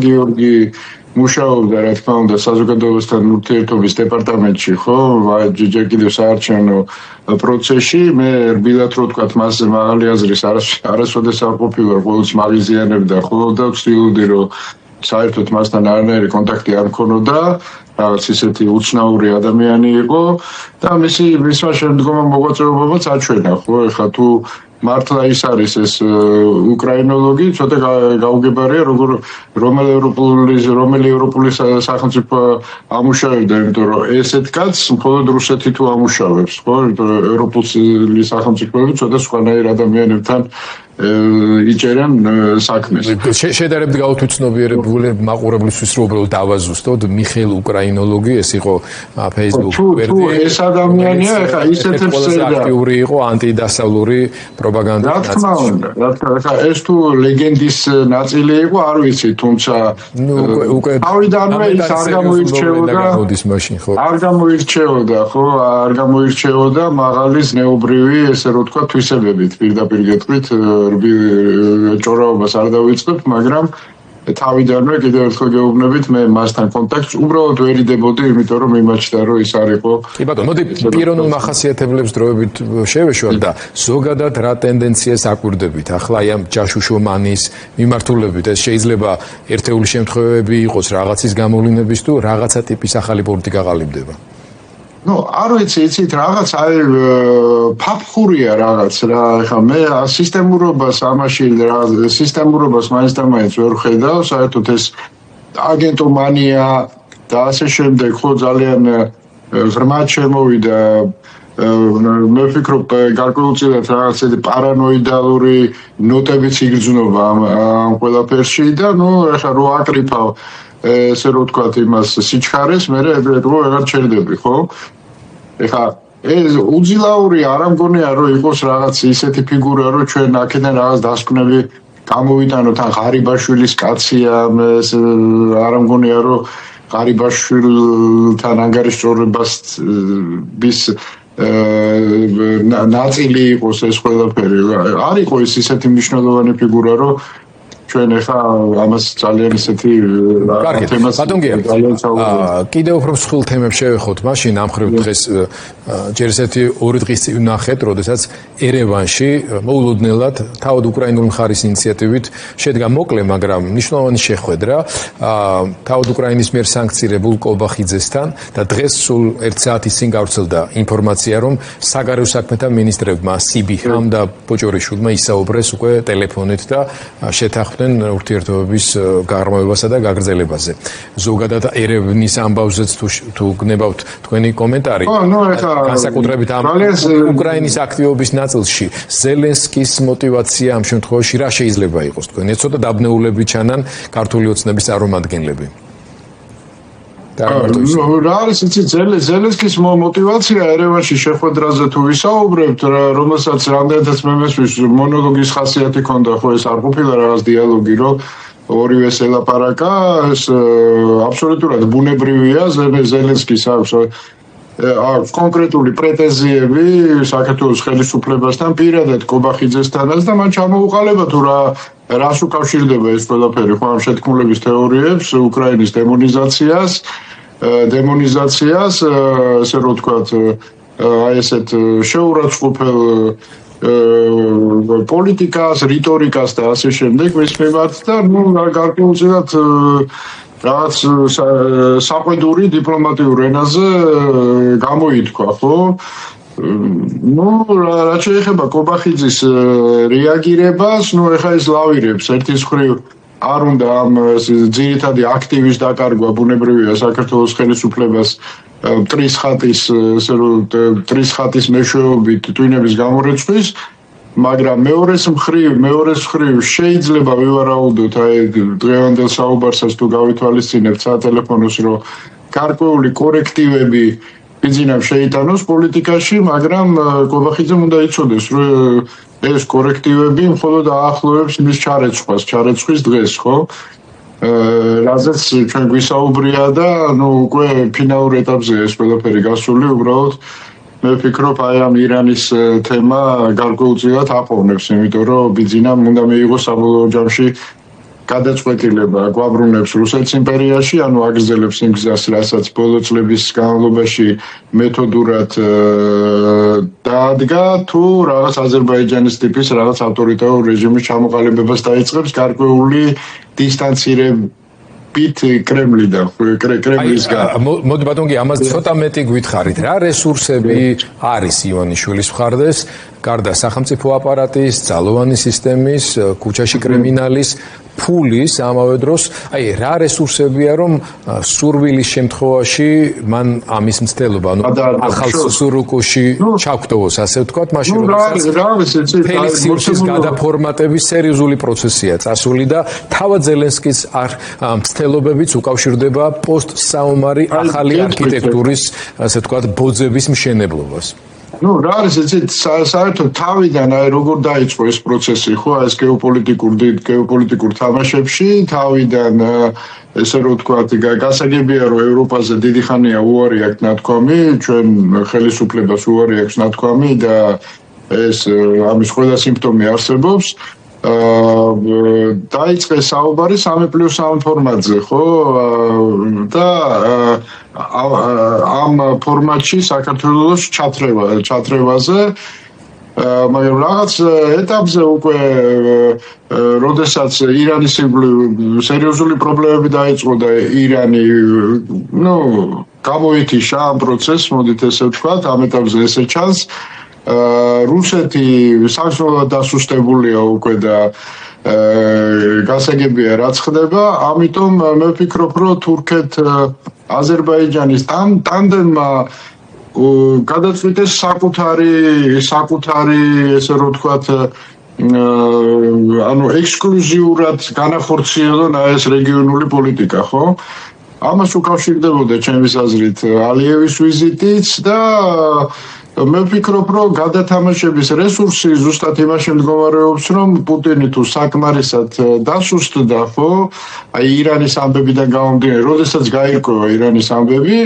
გიორგი მუშაობდა რა თქმა უნდა საზოგადოებასთან ურთიერთობის დეპარტამენტში, ხო? ჯერ კიდევ საარჩევნო პროცესში მე რბილად რო ვთქვათ მას მაღალი აზრის არასოდეს არ ყოფილა, ყოველთვის მაგიზიანებდა, ხო და ვცდილობდი რომ საერთოდ მასთან არანაირი კონტაქტი არ მქონოდა, რაღაც ისეთი უცნაური ადამიანი იყო და მისმა შემდგომ მოღვაწეობაც აჩვენა, ხო? ეხლა თუ მართლა ის არის ეს უკრაინოლოგი, ცოტა გაუგებარია, რომელი ევროპული სახელმწიფო ამუშავებდა, იმიტომ რომ ესეთ კაცს მხოლოდ რუსეთი თუ ამუშავებს, ხო? ევროპული სახელმწიფოები ცოტა სხვანაირ ადამიანებთან იჭერენ საქმეს. შედარებით გაუთვითცნობიერებული მაყურებლისთვის რო უბრალოდ დავაზუსტოთ, მიხეილ უკრაინოლოგი ეს იყო Facebook გვერდი. ეს ადამიანია, ეხა ისეთებს აქტიური იყო ანტიდასავლური პროპაგანდა. რა თქმა უნდა, ეს თუ ლეგენდის ნაწილი იყო, არ ვიცი, თუმცა თავიდანვე ის არ გამოირჩეოდა მაღალი ზნეობრივი, ესე რომ თქვა, თვისებებით, პირდაპირ გეტყვით, ჭორაობას არ დავიწყებთ, მაგრამ თავიდანვე კიდევ ერთხელ გეუბნებით მე მასთან კონტაქტს უბრალოდ ვერ იდებოდი, იმიტომ რომ იმაჩნდა რომ ის არ იყო. კი ბატონო, მოდი პიროვნულ მახასიათებლებს დროებით შევეშვალ და ზოგადად რა ტენდენციას აკვირდებით ახლა აი ამ ჯაშუშომანის მიმართულებით ეს შეიძლება ერთეული შემთხვევები იყოს რაღაცის გამოვლინების თუ რაღაცა ტიპის ახალი პოლიტიკა ყალიბდება. არ ვიცი, იცით, რაღაც აი ფაფხურია რაღაც რა, ეხლა მე სისტემურობას ამაში სისტემურობას მაინც და მაინც ვერ ხედავ, საერთოდ ეს აგენტომანია და ასე შემდეგ, ხო ძალიან ღრმად შემოვიდა. მე ვფიქრობ, გარკვეულწილად რაღაც ეს პარანოიდალური ნოტებიც იგრძნობა ამ ყველაფერში და ეხლა რო აკრიფავ ესე რომ ვთქვათ იმას სიჩქარეს, მე ვეღარ ჩერდები, ხო? ეხლა ეს უძილაური არ ამგონია რომ იყოს რაღაც ისეთი ფიგურა, რომ ჩვენ აქედან რაღაც დასკვნები გამოვიტანოთ, ან ღარიბაშვილის კაცია, არ ამგონია რომ ღარიბაშვილთან ანგარიშწორებას ნაწილი იყოს ეს ყველაფერი. არ იყო ის ისეთი მნიშვნელოვანი ფიგურა, რომ ჩვენ ახლა ამას ძალიან ისეთი თემას კიდევ უფრო მსხვილ თემებს შევეხოთ მაშინ ამ ხრივ დღეს ჯერ ესეთი 2 დღის წინ ვნახეთ, როდესაც ერევანში მოულოდნელად თავად უკრაინული მხარის ინიციატივით შედგა მოკლე, მაგრამ მნიშვნელოვანი შეხვედრა თავად უკრაინის მიერ სანქცირებულ კოლბახიძესთან და დღეს სულ 1 საათის წინ გავრცელდა ინფორმაცია, რომ საგარეო საქმეთა მინისტრებმა სიბიჰამ და ბოჭორიშვილმა ისაუბრეს უკვე ტელეფონით და შეთანხმდნენ ურთიერთობების გაღრმავებასა და გაგრძელებაზე. ზოგადად ერევნის ამბავზეც თუ გნებავთ თქვენი კომენტარი. განსაკუთრებით ამ უკრაინის აქტივობის ნაწილში ზელენსკის мотиваცია ამ შემთხვევაში რა შეიძლება იყოს თქვენ? ცოტა დაბნეულები ჩანან ქართული ოცნების წარმომადგენლები. რა არის იცით ზელენსკის мотиваცია ერევანში შეხვედრაზე თუ ვისაუბრებთ, რომელსაც რამდენადაც მე მესმის მონოლოგის ხასიათი ჰქონდა, ხო ეს არ ყოფილა რაღაც დიალოგი, რომ ორივეს ელაპარაკა, ეს აბსოლუტურად ბუნებრივია, ზელენსკის აქვს კონკრეტული პრეტენზიები საქართველოს ხელისუფლებასთან, პირადად კობახიძესთანაც და მან ჩამოუყალიბა თუ რას უკავშირდება ეს ყველაფერი, ხო ამ შეთქმულების თეორიებს, უკრაინის დემონიზაციას, ესე რომ ვთქვათ, აი ესეთ შეურაცხყოფელ პოლიტიკას, რიტორიკას და ასე შემდეგ მის მიმართ და გარკვეულწილად რაღაც საყვედური დიპლომატიურ ენაზე გამოითქვა, ხო? რაც შეეხება კობახიძის რეაგირებას, ეხა ის ლავირებს ერთის მხრივ არ უნდა ამ ძირითადი აქტივის დაკარგვა ბუნებრივია საქართველოს ხელისუფლებას მტრის ხატის მეშვეობით ტვინების გამორეცხვის, მაგრამ მეორეს მხრივ შეიძლება ვივარაუდოთ აი დღევანდელ საუბარსაც თუ გავითვალისწინებთ სატელეფონოს, რომ გარკვეული კორექტივები ბიზნესს შეიტანოს პოლიტიკაში, მაგრამ კობახიძემ უნდა იცოდეს, რომ ეს კორექტივები მხოლოდ აახლოებს მის ჩარეცხვის დღეს, ხო? რაზეც ჩვენ გვისაუბრია და უკვე ფინალურ ეტაპზე ეს ყველაფერი გასული, უბრალოდ მე ვფიქრობ, აი ამ ირანის თემა გარკვეულწილად აყოვნებს, იმიტომ რომ ბიზნესამ უნდა მიიღოს საბოლოო ჯამში გადაწყვეტილება გვაბრუნებს რუსეთის იმპერიაში, ანუ აგრძელებს იმ გზას, რასაც ბოლო წლების განმავლობაში მეთოდურად დაადგა, თუ რაღაც აზერბაიჯანის ტიპის რაღაც ავტორიტარულ რეჟიმის ჩამოყალიბებას დაიწყებს გარკვეული დისტანცირებით კრემლიდან, კრემლისგან. მოდი ბატონო, ამას ცოტა მეტი გითხარით, რა რესურსები არის ივანიშვილის მხარდეს, გარდა სახელმწიფო აპარატის, ძალოვანი სისტემის, ქუჩაში კრიმინალის, ფულის ამავე დროს, რა რესურსებია, რომ სურვილის შემთხვევაში მან ამის მცდელობა, ახალ სურუკუში ჩაგდოვოს, ასე ვთქვათ, მაშინ როდესაც ფელიქს იუსის გადაფორმატების სერიოზული პროცესია წასული და თავად ზელენსკის მცდელობებიც უკავშირდება პოსტსაომარი ახალი არქიტექტურის, ასე ვთქვათ, ბოძების მშენებლობას. რა არის იცით საერთოდ თავიდან როგორ დაიწყო ეს პროცესი ხო ეს გეოპოლიტიკურ თამაშებში თავიდან ესე რომ ვთქვათ გასაგებია რომ ევროპაზე დიდი ხანია უარი აქვს ნათქვამი ჩვენ ხელისუფლებას უარი აქვს ნათქვამი და ეს ამის ყველა სიმპტომი არსებობს დაიწყეს საუბარი 3+3 ფორმატზე ხო და ამ ფორმატში საქართველოს ჩათრევაზე მაგრამ რაღაც ეტაპზე უკვე როდესაც ირანის სერიოზული პრობლემები დაიწყო და ირანი გამოეთიშა ამ პროცესს მოდით ესე ვთქვათ ამ ეტაპზე ესე ჩანს რუსეთი საშუალოდ დასუსტებულია უკვე და გასაგებია რაც ხდება ამიტომ მე ვფიქრობ რომ თურქეთ-აზერბაიჯანის ტანდემმა გადაწყვიტეს საკუთარი ესე რომ ვთქვათ ანუ ექსკლუზიურად განახორციელონ ეს რეგიონული პოლიტიკა ხო ამას უკავშირდებოდა ჩემის აზრით ალიევის ვიზიტიც და მე ვფიქრობ, რომ გადათამაშების რესურსი ზუსტად იმაში მდგომარეობს, რომ პუტინი თუ საკმარისად დასუსტდა, ხო? ირანის ამბებიდან გამომდინარე, როდესაც გაირკვევა ირანის ამბები,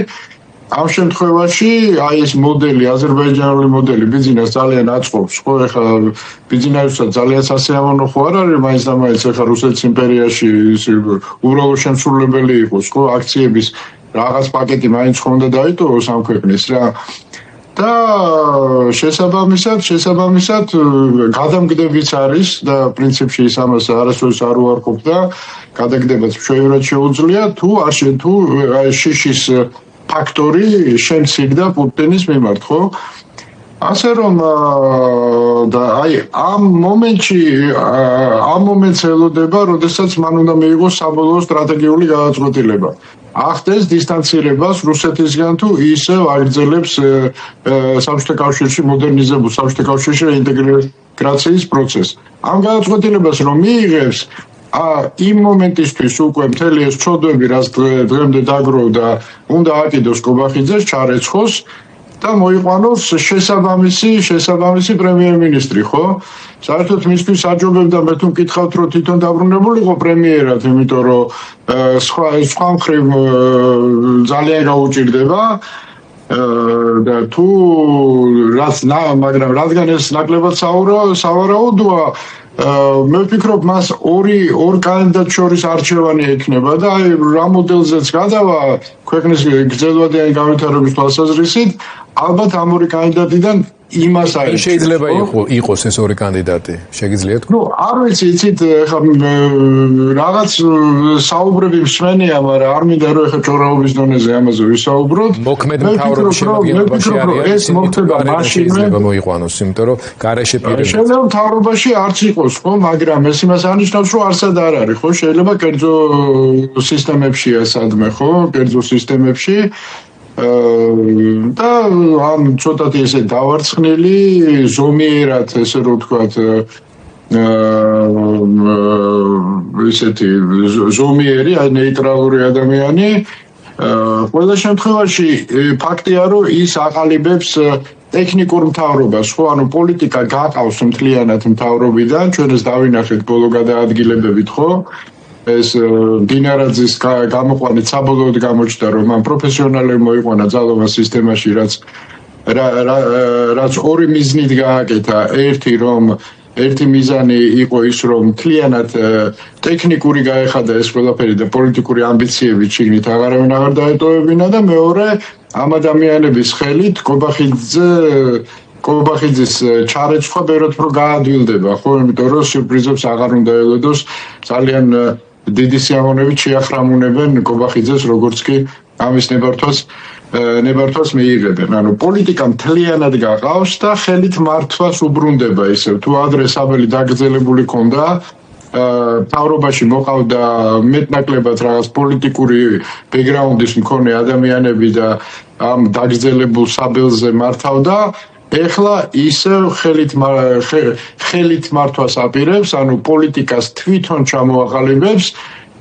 ამ შემთხვევაში ეს მოდელი, აზერბაიჯანული მოდელი ბიზნესს ძალიან აწყობს, ხო? ეხლა ბიზნესსაც ძალიან სასიამოვნო ხო არ არის, მაინც და მაინც ეხლა რუსეთის იმპერიაში უბრალოდ შემსრულებელი იყოს, ხო? აქციების რაღაც პაკეტი მაინც ხომ უნდა დაიტოვოს ამ ქვეყნის რა. და შესაბამისად გადამგდებიც არის და პრინციპში ის ამას არასდროს არ უარყოფ და გადაგდებაც ჩვეულებრივ შეუძლია თუ შიშის ფაქტორი შემცირდა პუტინის მიმართ ხო ასე რომ და ამ მომენტს ელოდება როდესაც მან უნდა მიიღოს საბოლოო სტრატეგიული გადაწყვეტილება ახდენს დისტანცირებას რუსეთისგან თუ ისევ აგრძელებს საბჭოთა კავშირში მოდერნიზებულ საბჭოთა კავშირში რეინტეგრაციის პროცესს. ამ გადაწყვეტილებას რომ მიიღებს იმ მომენტისთვის უკვე მთელი ეს ჩოდები რაც დღემდე დაგროვდა უნდა აკიდოს კობახიძეს ჩარეცხოს და მოიყვანოს შესაბამისი პრემიერ-მინისტრი, ხო? საერთოდ მისთვის აჯობებდა მე თუ მკითხავთ რომ თვითონ დაბრუნებულიყო პრემიერად, იმიტომ რომ სხვა მხრივ ძალიან გაუჭირდება და თუ მაგრამ რადგან ეს ნაკლებად სავარაუდოა მე ვფიქრობ მას ორ კანდიდატ შორის არჩევანი ექნება და რა მოდელზეც გადავა ქვეყნის გრძელვადიანი განვითარების თვალსაზრისით ალბათ ამ ორი კანდიდატიდან იმას არის შეიძლება იყოს ეს ორი კანდიდატი შეგიძლიათ არ ვიცი იცით ხა რაღაც საუბრები მსმენია მაგრამ არ მინდა რომ ხა ჭორაობის დონეზე ამაზე ვისაუბროთ მოქმედ მთავრობის შემადგენლობაში არის ეს მოხდება მაშინვე მოიყვანოს იმიტომ რომ გარეშე პირები შეიძლება მთავრობაში არც იყოს ხო მაგრამ ეს იმას ანიშნავს რომ არსად არ არის ხო შეიძლება კერძო სისტემებშია სადმე ხო კერძო სისტემებში და ამ ცოტათი ესე დავარცხნილი ზომიერად ესე რომ ვთქვათ ისეთი ზომიერი აი ნეიტრალური ადამიანი ყველა შემთხვევაში ფაქტია რომ ის აყალიბებს ტექნიკურ მთავრობას ხო ანუ პოლიტიკა გაყავს მთლიანად მთავრობიდან ჩვენ ეს დავინახეთ ბოლო გადაადგილებებით ხო ეს დინარაძის გამოყვანით საბოლოოდ გამოჩნდა რომ ამ პროფესიონალები მოიყვანა ძალოვან სისტემაში რაც ორი მიზნით გააკეთა ერთი რომ ერთი მიზანი იყო ის, რომ მთლიანად ტექნიკური გაეხადა ეს ყველაფერი და პოლიტიკური ამბიციები ჩიგნით აღარავინ აღარ დაეტოვებინა და მეორე ამ ადამიანების ხელით კობახიძის ჩარეცხვა ბევრად უფრო გაადვილდება, ხო, იმიტომ რომ სიურპრიზებს აღარ უნდა ელოდოს, ძალიან დიდი სიამოვნებით შეახრამუნებენ კობახიძეს, როგორც კი ამის ნებართვას მიიღებენ. ანუ პოლიტიკა მთლიანად გაყავს და ხელით მართვას უბრუნდება ისევ. თუ ადრე საბელი დაგრძელებული ქონდა, თავრობაში მოყავდა მეტნაკლებად რაღაც პოლიტიკური ბექგრაუნდის მქონე ადამიანები და ამ დაგრძელებულ საბელზე მართავდა. ეხლა ისევ ხელით მართვას აპირებს, ანუ პოლიტიკას თვითონ ჩამოაყალიბებს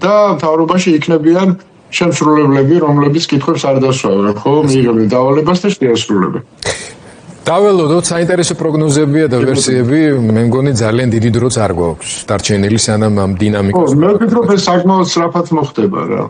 და თავრობაში იქნებიან შემსრულებლები, რომლებიც კითხვებს არ დასვავენ, ხო, მიიღებენ დავალებას და შეასრულებენ. დაველოდოთ, საინტერესო პროგნოზებია და ვერსიები, მე მგონი ძალიან დიდი დროც არ გვაქვს დარჩენილი, სანამ ამ დინამიკას. მე ვფიქრობ, ეს საკმაოდ სწრაფად მოხდება რა.